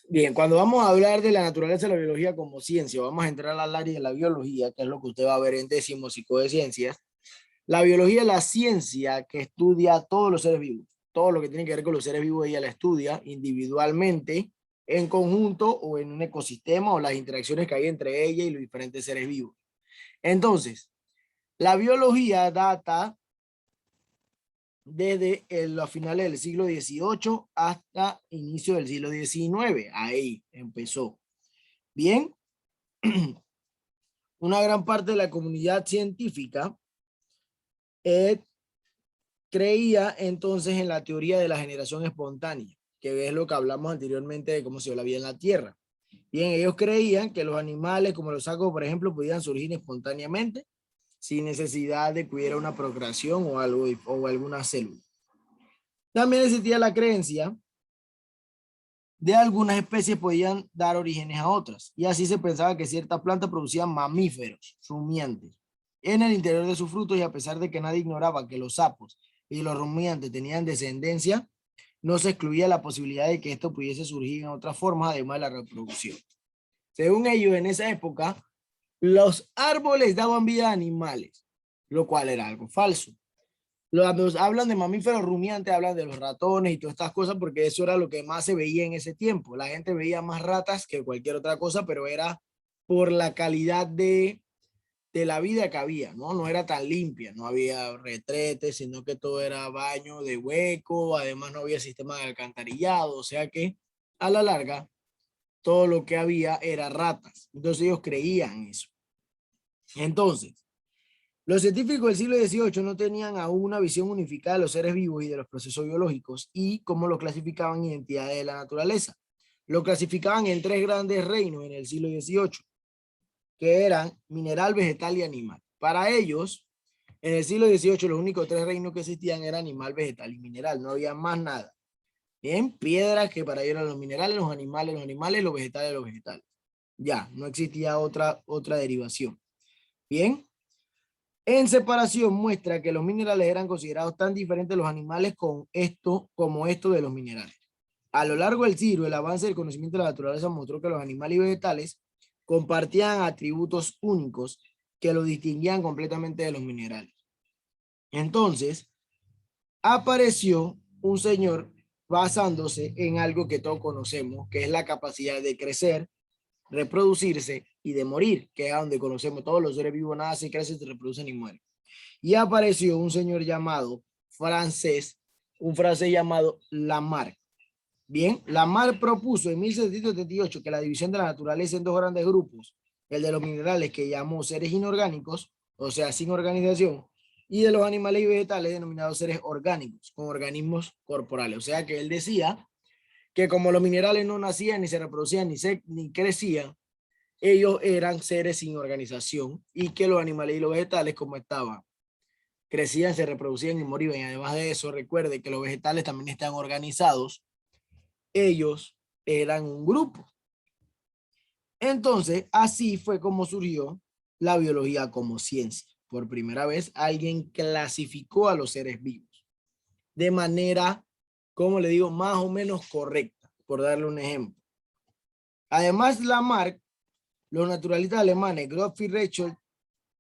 Bien, cuando vamos a hablar de la naturaleza de la biología como ciencia, vamos a entrar al área de la biología, que es lo que usted va a ver en décimo psico de ciencias. La biología es la ciencia que estudia a todos los seres vivos. Todo lo que tiene que ver con los seres vivos, ella la estudia individualmente, en conjunto o en un ecosistema o las interacciones que hay entre ella y los diferentes seres vivos. Entonces, la biología data desde los finales del siglo XVIII hasta inicio del siglo XIX. Ahí empezó. Bien, una gran parte de la comunidad científica eh, creía entonces en la teoría de la generación espontánea, que es lo que hablamos anteriormente de cómo se dio la vida en la Tierra. Bien, ellos creían que los animales, como los sacos, por ejemplo, podían surgir espontáneamente sin necesidad de que hubiera una procreación o algo o alguna célula. También existía la creencia de algunas especies podían dar orígenes a otras, y así se pensaba que ciertas plantas producían mamíferos rumiantes en el interior de sus frutos, y a pesar de que nadie ignoraba que los sapos y los rumiantes tenían descendencia, no se excluía la posibilidad de que esto pudiese surgir en otras formas, además de la reproducción. Según ellos, en esa época, los árboles daban vida a animales, lo cual era algo falso. Cuando hablan de mamíferos rumiantes, hablan de los ratones y todas estas cosas, porque eso era lo que más se veía en ese tiempo. La gente veía más ratas que cualquier otra cosa, pero era por la calidad de la vida que había, ¿no? No era tan limpia, no había retretes, sino que todo era baño de hueco, además no había sistema de alcantarillado, o sea que a la larga todo lo que había era ratas. Entonces ellos creían eso. Entonces, los científicos del siglo XVIII no tenían aún una visión unificada de los seres vivos y de los procesos biológicos y cómo los clasificaban en entidades de la naturaleza. Lo clasificaban en tres grandes reinos en el siglo XVIII, que eran mineral, vegetal y animal. Para ellos, en el siglo XVIII, los únicos tres reinos que existían eran animal, vegetal y mineral. No había más nada. Bien, piedras que para ellos eran los animales, los vegetales, los vegetales. Ya, no existía otra derivación. Bien. En separación muestra que los minerales eran considerados tan diferentes de los animales como esto de los minerales. A lo largo del siglo, el avance del conocimiento de la naturaleza mostró que los animales y vegetales compartían atributos únicos que los distinguían completamente de los minerales. Entonces, apareció un señor basándose en algo que todos conocemos, que es la capacidad de crecer, reproducirse y de morir, que es donde conocemos todos los seres vivos, nacen, crecen, se reproducen y mueren. Y apareció un señor llamado un francés llamado Lamarck. Bien, Lamarck propuso en 1778 que la división de la naturaleza en dos grandes grupos, el de los minerales que llamó seres inorgánicos, o sea, sin organización, y de los animales y vegetales denominados seres orgánicos, con organismos corporales. O sea que él decía que como los minerales no nacían, ni se reproducían, ni crecían, ellos eran seres sin organización, y que los animales y los vegetales, como estaban, crecían, se reproducían y morían. Y además de eso, recuerde que los vegetales también están organizados. Ellos eran un grupo. Entonces, así fue como surgió la biología como ciencia. Por primera vez, alguien clasificó a los seres vivos de manera, como le digo, más o menos correcta, por darle un ejemplo. Además, Lamarck, los naturalistas alemanes Gottfried Rachel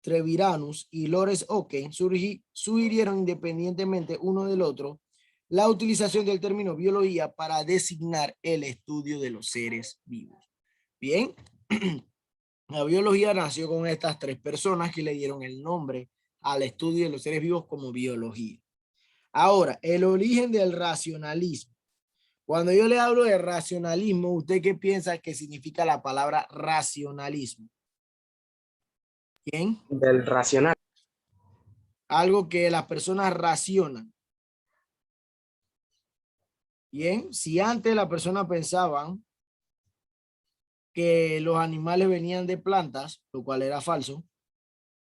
Treviranus y Lawrence Oken sugirieron independientemente uno del otro la utilización del término biología para designar el estudio de los seres vivos. Bien, la biología nació con estas tres personas que le dieron el nombre al estudio de los seres vivos como biología. Ahora, el origen del racionalismo. Cuando yo le hablo de racionalismo, ¿usted qué piensa que significa la palabra racionalismo? Bien, Del racional. algo que las personas racionan. Bien, si antes las personas pensaban que los animales venían de plantas, lo cual era falso,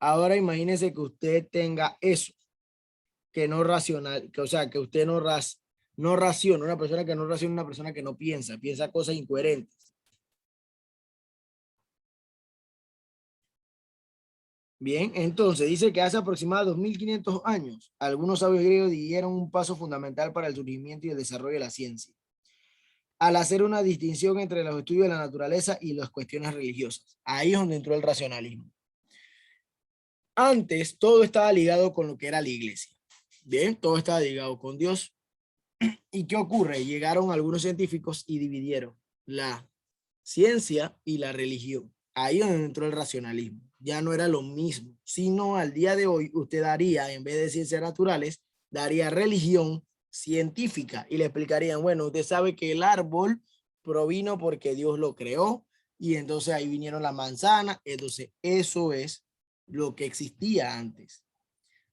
ahora imagínese que usted tenga eso, que no racional, que, o sea, que usted no raciona, una persona que no raciona, una persona que no piensa, piensa cosas incoherentes. Bien, entonces dice que hace aproximadamente 2500 años, algunos sabios griegos dieron un paso fundamental para el surgimiento y el desarrollo de la ciencia. al hacer una distinción entre los estudios de la naturaleza y las cuestiones religiosas. Ahí es donde entró el racionalismo. Antes todo estaba ligado con lo que era la iglesia. Bien, todo estaba ligado con Dios. ¿Y qué ocurre? Llegaron algunos científicos y dividieron la ciencia y la religión. Ahí es donde entró el racionalismo. Ya no era lo mismo, sino al día de hoy usted daría, en vez de ciencias naturales, daría religión científica y le explicarían, bueno, usted sabe que el árbol provino porque Dios lo creó y entonces ahí vinieron las manzanas, entonces eso es lo que existía antes.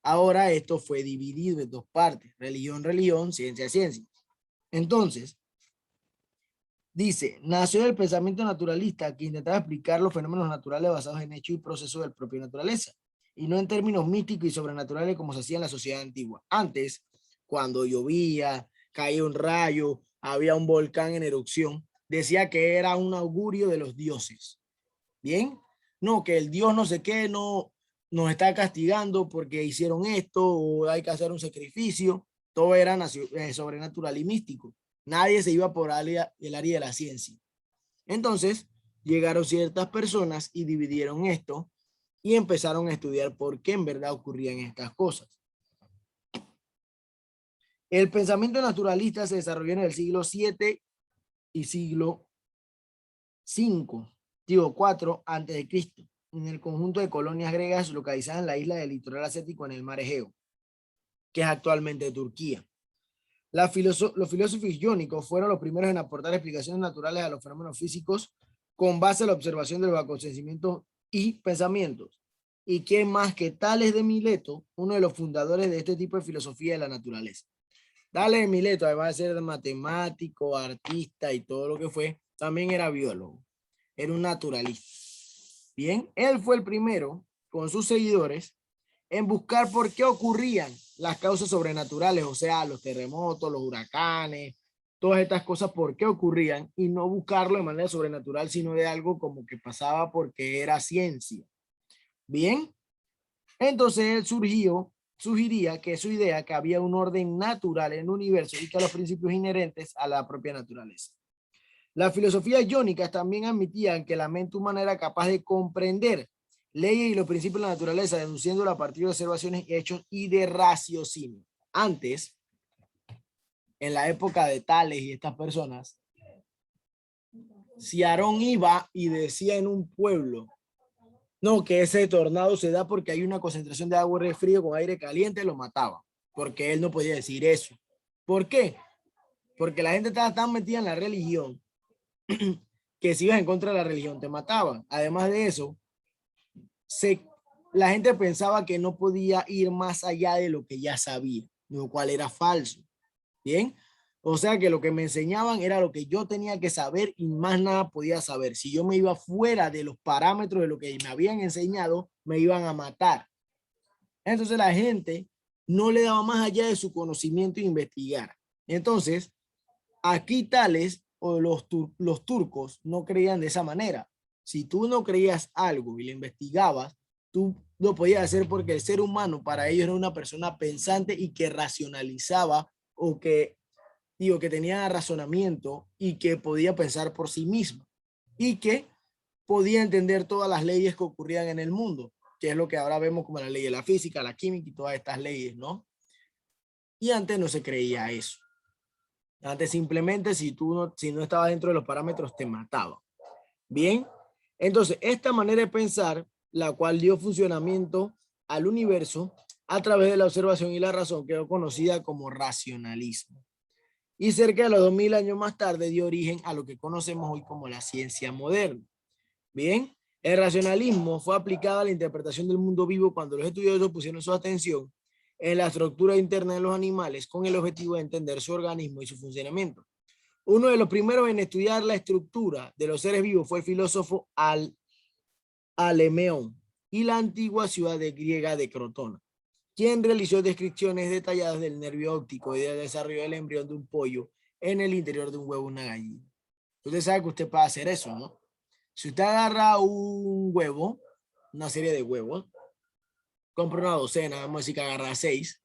Ahora esto fue dividido en dos partes, religión, religión, ciencia, ciencia. Entonces, dice, nació el pensamiento naturalista que intentaba explicar los fenómenos naturales basados en hechos y procesos de la propia naturaleza, y no en términos místicos y sobrenaturales como se hacía en la sociedad antigua. Antes, cuando llovía, caía un rayo, había un volcán en erupción, decía que era un augurio de los dioses. ¿Bien? No, que el dios no sé qué, no nos está castigando porque hicieron esto o hay que hacer un sacrificio. Todo era sobrenatural y místico. Nadie se iba por el área de la ciencia. Entonces, llegaron ciertas personas y dividieron esto y empezaron a estudiar por qué en verdad ocurrían estas cosas. El pensamiento naturalista se desarrolló en el siglo VII y siglo V, digo 4 antes de Cristo, en el conjunto de colonias griegas localizadas en la isla del litoral asiático en el mar Egeo, que es actualmente Turquía. Los filósofos iónicos fueron los primeros en aportar explicaciones naturales a los fenómenos físicos con base a la observación de los acontecimientos y pensamientos. ¿Y quién más que Tales de Mileto, uno de los fundadores de este tipo de filosofía de la naturaleza? Tales de Mileto, además de ser matemático, artista y todo lo que fue, también era biólogo, era un naturalista. Bien, él fue el primero con sus seguidores en buscar por qué ocurrían las causas sobrenaturales, o sea, los terremotos, los huracanes, todas estas cosas, por qué ocurrían, y no buscarlo de manera sobrenatural, sino de algo como que pasaba porque era ciencia. Bien, entonces él sugería que su idea que había un orden natural en el universo y que los principios inherentes a la propia naturaleza. Las filosofías iónicas también admitían que la mente humana era capaz de comprender leyes y los principios de la naturaleza, deduciéndolo a partir de observaciones, hechos y de raciocinio. Antes, en la época de Tales y estas personas, si Aarón iba y decía en un pueblo, no, que ese tornado se da porque hay una concentración de agua de frío con aire caliente, lo mataba, porque él no podía decir eso. ¿Por qué? Porque la gente estaba tan metida en la religión que si ibas en contra de la religión te mataban. Además de eso, la gente pensaba que no podía ir más allá de lo que ya sabía, lo cual era falso. Bien, o sea que lo que me enseñaban era lo que yo tenía que saber y más nada podía saber. Si yo me iba fuera de los parámetros de lo que me habían enseñado, me iban a matar. Entonces la gente no le daba más allá de su conocimiento e investigar. Entonces, aquí Tales o los turcos no creían de esa manera. Si tú no creías algo y lo investigabas, tú lo podías hacer porque el ser humano para ellos era una persona pensante y que racionalizaba o que, digo, que tenía razonamiento y que podía pensar por sí mismo y que podía entender todas las leyes que ocurrían en el mundo, que es lo que ahora vemos como la ley de la física, la química y todas estas leyes, ¿no? Y antes no se creía eso. Antes simplemente si no estabas dentro de los parámetros te mataban. Bien, entonces esta manera de pensar, la cual dio funcionamiento al universo a través de la observación y la razón, quedó conocida como racionalismo. Y cerca de los 2000 años más tarde dio origen a lo que conocemos hoy como la ciencia moderna. Bien, el racionalismo fue aplicado a la interpretación del mundo vivo cuando los estudiosos pusieron su atención en la estructura interna de los animales con el objetivo de entender su organismo y su funcionamiento. Uno de los primeros en estudiar la estructura de los seres vivos fue el filósofo Alemeón y la antigua ciudad griega de Crotona, quien realizó descripciones detalladas del nervio óptico y del desarrollo del embrión de un pollo en el interior de un huevo de una gallina. Usted sabe que usted puede hacer eso, ¿no? Si usted agarra un huevo, una serie de huevos, compra una docena, vamos a decir que agarra 6,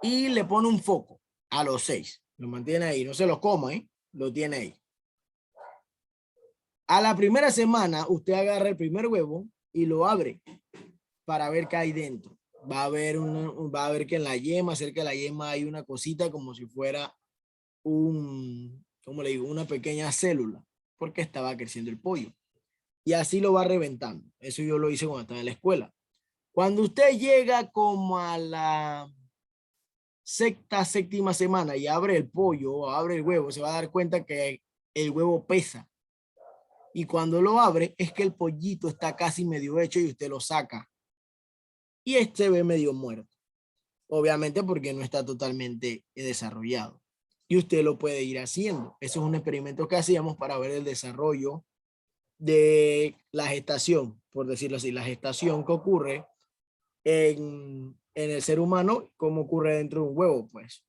y le pone un foco a los 6. Lo mantiene ahí, no se los coma, ¿eh? Lo tiene ahí. A la primera semana, usted agarra el primer huevo y lo abre para ver qué hay dentro. Va a ver que en la yema, cerca de la yema, hay una cosita como si fuera ¿cómo le digo? Una pequeña célula, porque estaba creciendo el pollo. Y así lo va reventando. Eso yo lo hice cuando estaba en la escuela. Cuando usted llega como a la séptima semana y abre el pollo o abre el huevo, se va a dar cuenta que el huevo pesa. Y cuando lo abre es que el pollito está casi medio hecho y usted lo saca. Y este ve medio muerto. Obviamente porque no está totalmente desarrollado. Y usted lo puede ir haciendo. Eso es un experimento que hacíamos para ver el desarrollo de la gestación, por decirlo así, la gestación que ocurre en el ser humano, como ocurre dentro de un huevo, pues.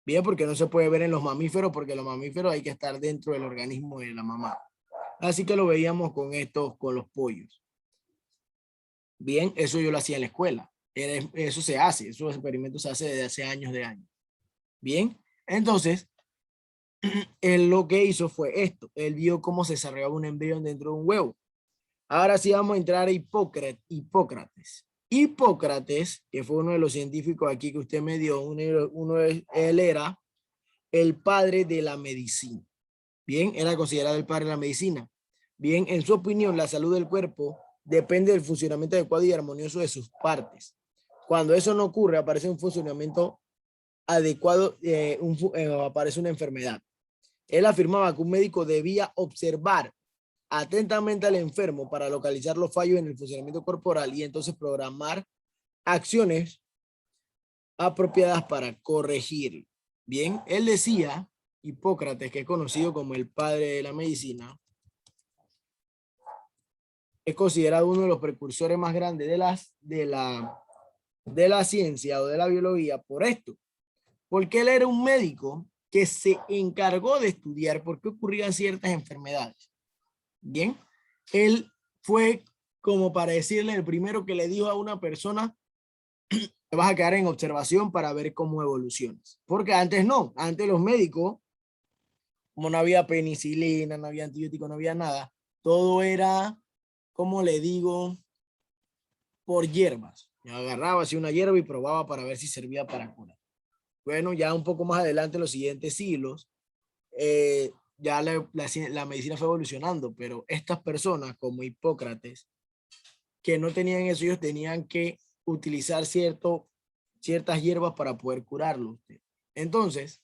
Bien, porque no se puede ver en los mamíferos, porque los mamíferos hay que estar dentro del organismo de la mamá. Así que lo veíamos con los pollos. Bien, eso yo lo hacía en la escuela. Eso se hace, esos experimentos se hacen desde hace años de años. Bien, entonces, él lo que hizo fue esto. Él vio cómo se desarrollaba un embrión dentro de un huevo. Ahora sí vamos a entrar a Hipócrates. Hipócrates, que fue uno de los científicos aquí que usted me dio, él era el padre de la medicina. Bien, era considerado el padre de la medicina. Bien, en su opinión, la salud del cuerpo depende del funcionamiento adecuado y armonioso de sus partes. Cuando eso no ocurre, aparece un funcionamiento adecuado, aparece una enfermedad. Él afirmaba que un médico debía observar atentamente al enfermo para localizar los fallos en el funcionamiento corporal y entonces programar acciones apropiadas para corregir. Bien, él decía, Hipócrates, que es conocido como el padre de la medicina, es considerado uno de los precursores más grandes de la ciencia o de la biología por esto, porque él era un médico que se encargó de estudiar por qué ocurrían ciertas enfermedades. Bien, él fue como para decirle el primero que le dijo a una persona, te vas a quedar en observación para ver cómo evolucionas. Porque antes no, antes los médicos, como no había penicilina, no había antibiótico, no había nada, todo era, como le digo, por hierbas. Yo agarraba así una hierba y probaba para ver si servía para curar. Bueno, ya un poco más adelante, en los siguientes siglos, ya la medicina fue evolucionando, pero estas personas como Hipócrates, que no tenían eso, ellos tenían que utilizar ciertas hierbas para poder curarlo. Entonces,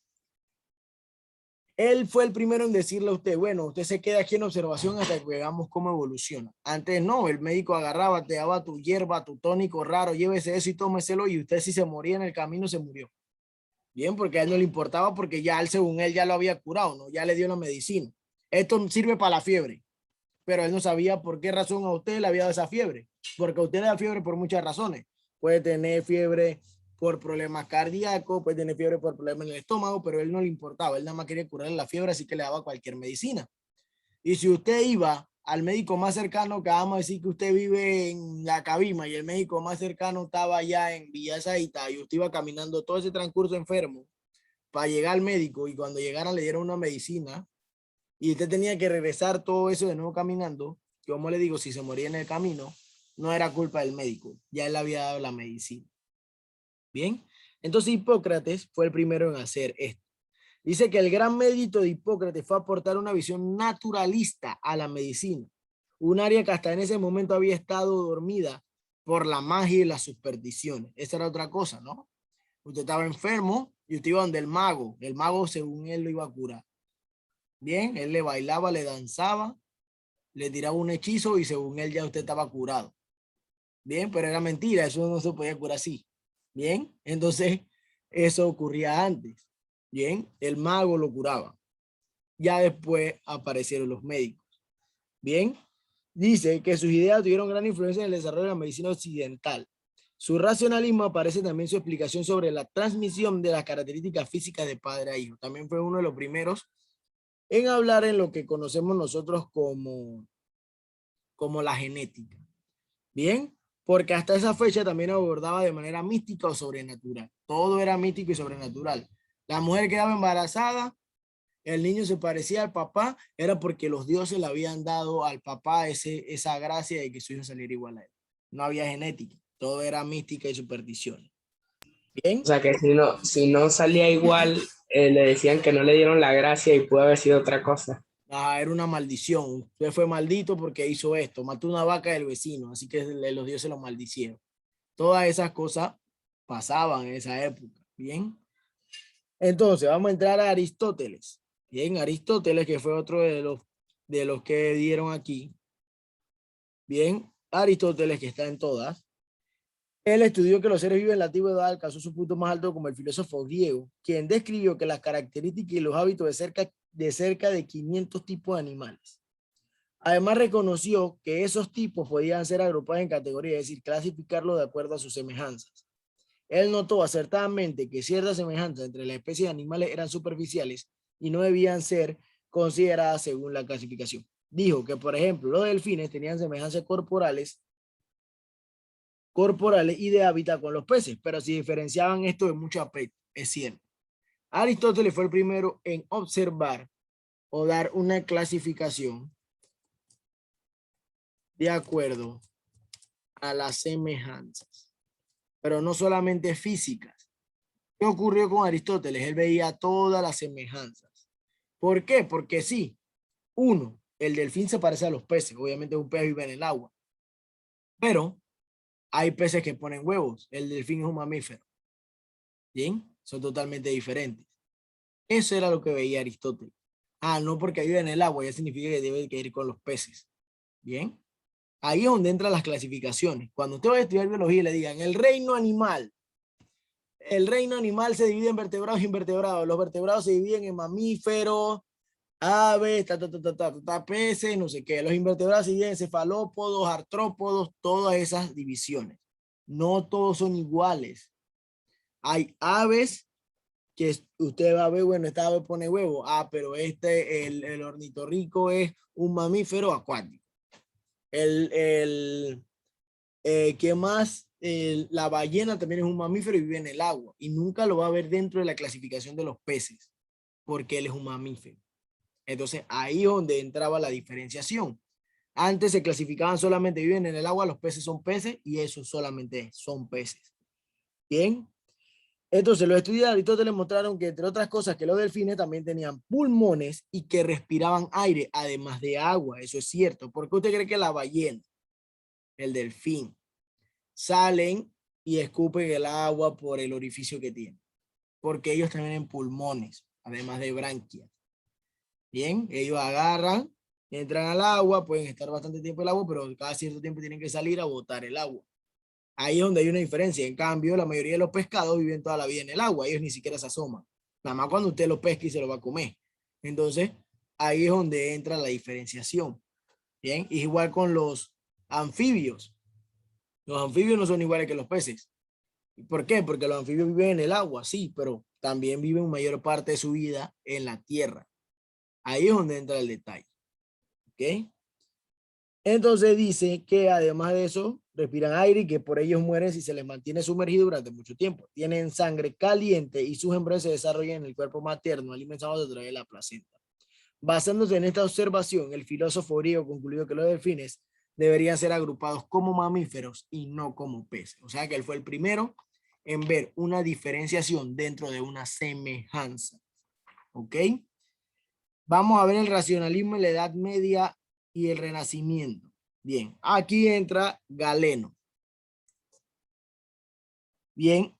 él fue el primero en decirle a usted, bueno, usted se queda aquí en observación hasta que veamos cómo evoluciona. Antes no, el médico agarraba, te daba tu hierba, tu tónico raro, llévese eso y tómeselo, y usted si se moría en el camino, se murió. Bien, porque a él no le importaba porque ya él, según él, ya lo había curado, ¿no? Ya le dio la medicina. Esto sirve para la fiebre, pero él no sabía por qué razón a usted le había dado esa fiebre, porque a usted le da fiebre por muchas razones. Puede tener fiebre por problemas cardíacos, puede tener fiebre por problemas en el estómago, pero a él no le importaba, él nada más quería curarle la fiebre, así que le daba cualquier medicina. Y si usted iba al médico más cercano, que vamos a decir que usted vive en La Cabima y el médico más cercano estaba allá en Villa Zaita y usted iba caminando todo ese transcurso enfermo para llegar al médico y cuando llegara le dieron una medicina y usted tenía que regresar todo eso de nuevo caminando, que como le digo, si se moría en el camino, no era culpa del médico, ya él había dado la medicina. Bien, entonces Hipócrates fue el primero en hacer esto. Dice que el gran mérito de Hipócrates fue aportar una visión naturalista a la medicina, un área que hasta en ese momento había estado dormida por la magia y las supersticiones. Esa era otra cosa, ¿no? Usted estaba enfermo y usted iba donde el mago según él lo iba a curar. Bien, él le bailaba, le danzaba, le tiraba un hechizo y según él ya usted estaba curado. Bien, pero era mentira, eso no se podía curar así. Bien, entonces eso ocurría antes. Bien, el mago lo curaba. Ya después aparecieron los médicos. Bien, dice que sus ideas tuvieron gran influencia en el desarrollo de la medicina occidental. Su racionalismo aparece también en su explicación sobre la transmisión de las características físicas de padre a hijo. También fue uno de los primeros en hablar en lo que conocemos nosotros como la genética. Bien, porque hasta esa fecha también abordaba de manera mística o sobrenatural. Todo era místico y sobrenatural. La mujer quedaba embarazada, el niño se parecía al papá, era porque los dioses le habían dado al papá esa gracia de que su hijo saliera igual a él. No había genética, todo era mística y superstición. O Bien, sea que si no salía igual, le decían que no le dieron la gracia y pudo haber sido otra cosa. era una maldición. Usted fue maldito porque hizo esto, mató una vaca del vecino, así que los dioses lo maldicieron. Todas esas cosas pasaban en esa época. Bien, entonces vamos a entrar a Aristóteles. Bien, Aristóteles, que fue otro de los que dieron aquí. Bien, Aristóteles, que está en todas. Él estudió que los seres vivos en la antigüedad alcanzó su punto más alto como el filósofo griego, quien describió que las características y los hábitos de cerca de 500 tipos de animales. Además, reconoció que esos tipos podían ser agrupados en categorías, es decir, clasificarlos de acuerdo a sus semejanzas. Él notó acertadamente que ciertas semejanzas entre las especies de animales eran superficiales y no debían ser consideradas según la clasificación. Dijo que, por ejemplo, los delfines tenían semejanzas corporales y de hábitat con los peces, pero se diferenciaban esto en muchos aspectos, es cierto. Aristóteles fue el primero en observar o dar una clasificación de acuerdo a las semejanzas, pero no solamente físicas. ¿Qué ocurrió con Aristóteles? Él veía todas las semejanzas. ¿Por qué? Porque sí, uno, el delfín se parece a los peces, obviamente un pez vive en el agua, pero hay peces que ponen huevos, el delfín es un mamífero, ¿bien? Son totalmente diferentes. Eso era lo que veía Aristóteles. No porque vive en el agua, ya significa que debe ir con los peces, ¿bien? Ahí es donde entran las clasificaciones. Cuando usted va a estudiar biología y le digan el reino animal se divide en vertebrados e invertebrados. Los vertebrados se dividen en mamíferos, aves, peces, no sé qué. Los invertebrados se dividen en cefalópodos, artrópodos, todas esas divisiones. No todos son iguales. Hay aves que usted va a ver, bueno, esta ave pone huevo. Pero el ornitorrinco es un mamífero acuático. ¿Qué más? La ballena también es un mamífero y vive en el agua. Y nunca lo va a ver dentro de la clasificación de los peces, porque él es un mamífero. Entonces, ahí es donde entraba la diferenciación. Antes se clasificaban solamente, viven en el agua, los peces son peces y eso solamente son peces. Bien. Entonces, los estudios de Aristóteles mostraron que, entre otras cosas, que los delfines también tenían pulmones y que respiraban aire, además de agua. Eso es cierto. ¿Por qué usted cree que la ballena, el delfín, salen y escupen el agua por el orificio que tienen? Porque ellos también tienen pulmones, además de branquias. Bien, ellos agarran, entran al agua, pueden estar bastante tiempo en el agua, pero cada cierto tiempo tienen que salir a botar el agua. Ahí es donde hay una diferencia. En cambio, la mayoría de los pescados viven toda la vida en el agua. Ellos ni siquiera se asoman. Nada más cuando usted lo pesca y se lo va a comer. Entonces, ahí es donde entra la diferenciación. Bien, y igual con los anfibios. Los anfibios no son iguales que los peces. ¿Por qué? Porque los anfibios viven en el agua, sí, pero también viven mayor parte de su vida en la tierra. Ahí es donde entra el detalle. ¿Ok? Entonces dice que además de eso, respiran aire y que por ellos mueren si se les mantiene sumergido durante mucho tiempo. Tienen sangre caliente y sus embriones se desarrollan en el cuerpo materno, alimentados a través de la placenta. Basándose en esta observación, el filósofo griego concluyó que los delfines deberían ser agrupados como mamíferos y no como peces. O sea que él fue el primero en ver una diferenciación dentro de una semejanza. ¿Ok? Vamos a ver el racionalismo en la Edad Media y el Renacimiento. Bien, aquí entra Galeno. Bien,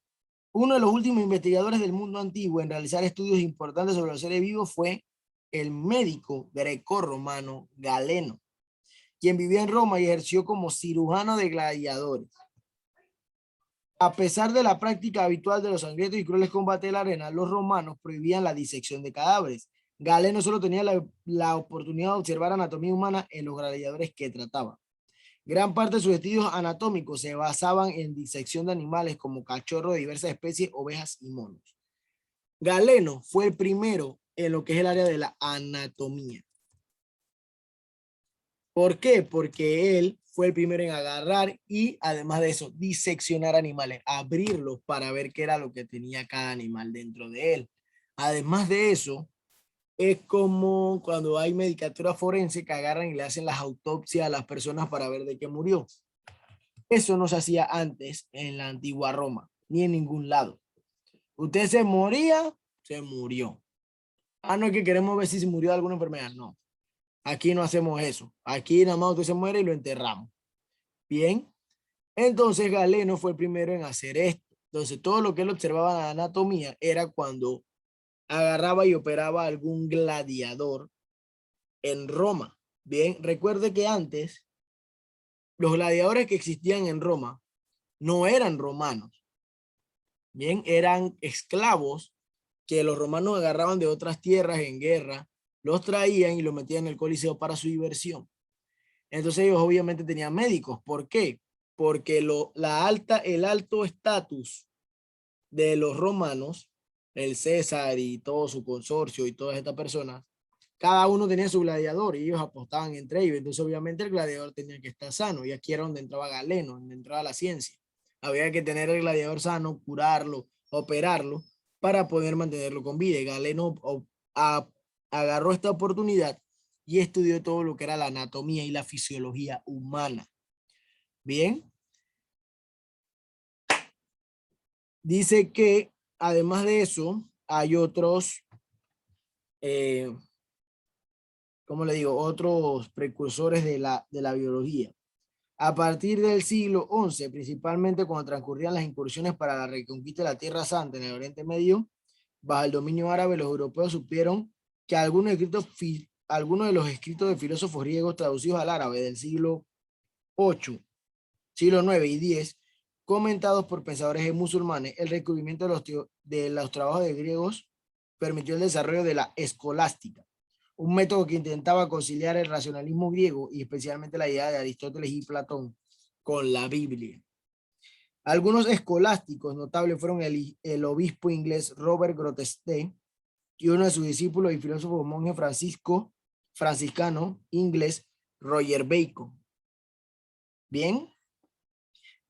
uno de los últimos investigadores del mundo antiguo en realizar estudios importantes sobre los seres vivos fue el médico greco-romano Galeno, quien vivía en Roma y ejerció como cirujano de gladiadores. A pesar de la práctica habitual de los sangrientos y crueles combates de la arena, los romanos prohibían la disección de cadáveres. Galeno solo tenía la oportunidad de observar anatomía humana en los gladiadores que trataba. Gran parte de sus estudios anatómicos se basaban en disección de animales como cachorros de diversas especies, ovejas y monos. Galeno fue el primero en lo que es el área de la anatomía. ¿Por qué? Porque él fue el primero en agarrar y, además de eso, diseccionar animales, abrirlos para ver qué era lo que tenía cada animal dentro de él. Además de eso, es como cuando hay medicatura forense que agarran y le hacen las autopsias a las personas para ver de qué murió. Eso no se hacía antes en la antigua Roma, ni en ningún lado. Usted se moría, se murió. Ah, no es que queremos ver si se murió de alguna enfermedad. No, aquí no hacemos eso. Aquí nada más usted se muere y lo enterramos. Bien, entonces Galeno fue el primero en hacer esto. Entonces todo lo que él observaba en la anatomía era cuando agarraba y operaba a algún gladiador en Roma. Bien, recuerde que antes los gladiadores que existían en Roma no eran romanos. Bien, eran esclavos que los romanos agarraban de otras tierras en guerra, los traían y los metían en el Coliseo para su diversión. Entonces ellos obviamente tenían médicos. ¿Por qué? Porque el alto estatus de los romanos, el César y todo su consorcio y todas estas personas, cada uno tenía su gladiador y ellos apostaban entre ellos. Entonces obviamente el gladiador tenía que estar sano y aquí era donde entraba Galeno, donde entraba la ciencia. Había que tener el gladiador sano, curarlo, operarlo para poder mantenerlo con vida. Y Galeno agarró esta oportunidad y estudió todo lo que era la anatomía y la fisiología humana. Bien. Dice que además de eso hay otros, ¿cómo le digo? Otros precursores de la biología. A partir del siglo XI, principalmente cuando transcurrían las incursiones para la reconquista de la Tierra Santa en el Oriente Medio, bajo el dominio árabe, los europeos supieron que algunos de los escritos de filósofos griegos traducidos al árabe del siglo VIII, siglo IX y X, comentados por pensadores musulmanes, el descubrimiento de los trabajos de griegos permitió el desarrollo de la escolástica, un método que intentaba conciliar el racionalismo griego y especialmente la idea de Aristóteles y Platón con la Biblia. Algunos escolásticos notables fueron el obispo inglés Robert Groteste y uno de sus discípulos y filósofo monje franciscano inglés Roger Bacon. Bien,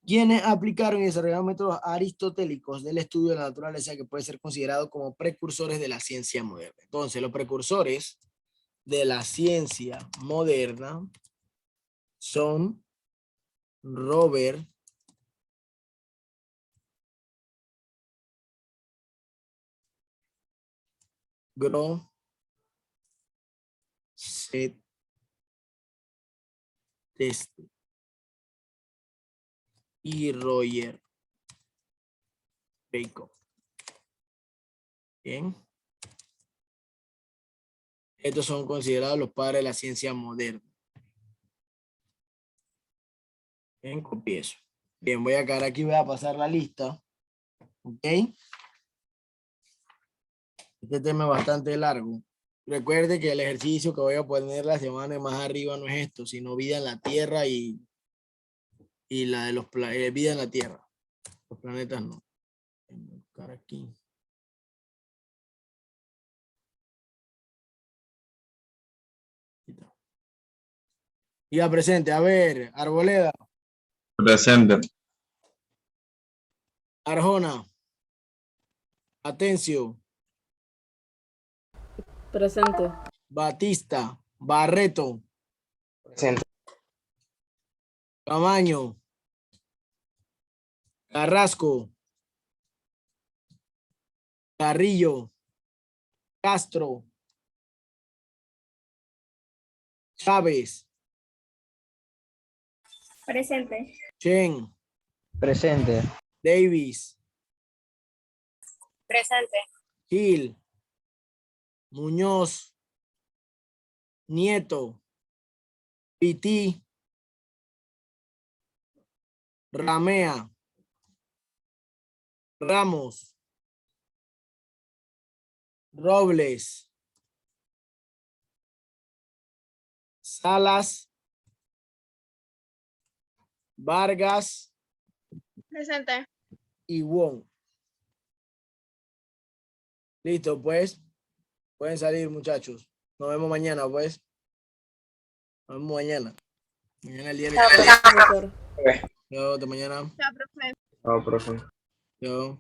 quienes aplicaron y desarrollaron métodos aristotélicos del estudio de la naturaleza que puede ser considerado como precursores de la ciencia moderna. Entonces, los precursores de la ciencia moderna son Robert Groteste y Roger Bacon. Bien. Estos son considerados los padres de la ciencia moderna. Bien, copié eso. Bien, voy a quedar aquí, voy a pasar la lista. ¿Ok? Este tema es bastante largo. Recuerde que el ejercicio que voy a poner la semana más arriba no es esto, sino vida en la Tierra y la de los vida en la Tierra. Los planetas no. Voy a buscar aquí. Ya presente, a ver, Arboleda. Presente. Arjona. Atencio. Presente. Batista. Barreto. Presente. Camaño. Carrasco. Carrillo. Castro. Chávez. Presente. Chen. Presente. Davis. Presente. Gil. Muñoz. Nieto. Pití. Ramea. Ramos. Robles. Salas. Vargas Presente. y Wong. Listo, pues. Pueden salir, muchachos. Nos vemos mañana, pues. Nos vemos mañana. Mañana el día de... Chao, profesor. Yo, hasta mañana. Chao, profe. Chao, profe. Yo.